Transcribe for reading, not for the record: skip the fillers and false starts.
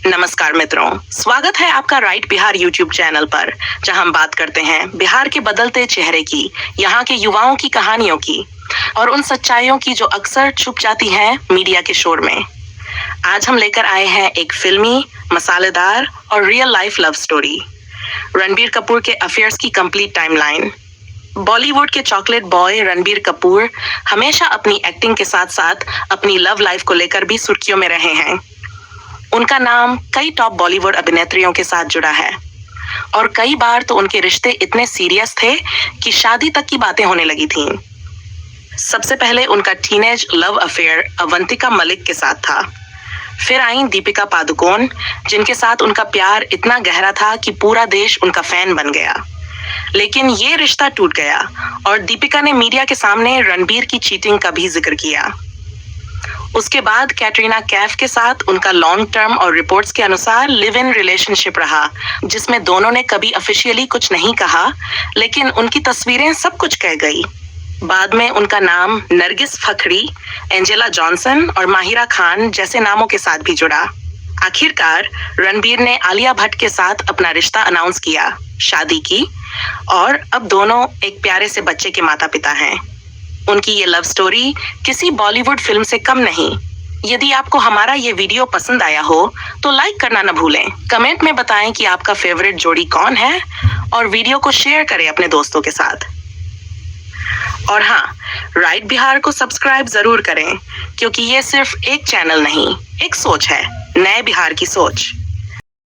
नमस्कार मित्रों, स्वागत है आपका राइट बिहार यूट्यूब चैनल पर, जहां हम बात करते हैं बिहार के बदलते चेहरे की, यहाँ के युवाओं की कहानियों की और उन सच्चाइयों की जो अक्सर छुप जाती हैं मीडिया के शोर में। आज हम लेकर आए हैं एक फिल्मी, मसालेदार और real life love story, Ranbir Kapoor के अफेयर्स की कंप्लीट टाइमलाइन। बॉलीवुड के चॉकलेट बॉय रणबीर कपूर हमेशा अपनी एक्टिंग के साथ साथ अपनी लव लाइफ को लेकर भी सुर्खियों में रहे हैं। उनका नाम कई टॉप बॉलीवुड अभिनेत्रियों के साथ जुड़ा है और कई बार तो उनके रिश्ते इतने सीरियस थे कि शादी तक की बातें होने लगी थीं। सबसे पहले उनका teenage love affair Avantika Malik के साथ था। फिर आई दीपिका पादुकोण, जिनके साथ उनका प्यार इतना गहरा था कि पूरा देश उनका फैन बन गया। लेकिन ये रिश्ता टूट गया और दीपिका ने मीडिया के सामने रणबीर की चीटिंग का भी जिक्र किया। उसके बाद कैटरीना कैफ के साथ उनका लॉन्ग टर्म और रिपोर्ट्स के अनुसार लिव इन रिलेशनशिप रहा, जिसमें दोनों ने कभी ऑफिशियली कुछ नहीं कहा, लेकिन उनकी तस्वीरें सब कुछ कह गई। बाद में उनका नाम नरगिस फखरी, एंजेला जॉनसन और माहिरा खान जैसे नामों के साथ भी जुड़ा। आखिरकार रणबीर ने आलिया भट्ट के साथ अपना रिश्ता अनाउंस किया, शादी की और अब दोनों एक प्यारे से बच्चे के माता पिता हैं। उनकी ये लव स्टोरी किसी बॉलीवुड फिल्म से कम नहीं। यदि आपको हमारा ये वीडियो पसंद आया हो तो लाइक करना न भूलें। कमेंट में बताएं कि आपका फेवरेट जोड़ी कौन है और वीडियो को शेयर करें अपने दोस्तों के साथ। और हाँ, राइट बिहार को सब्सक्राइब जरूर करें, क्योंकि ये सिर्फ एक चैनल नहीं, एक सोच है, नए बिहार की सोच।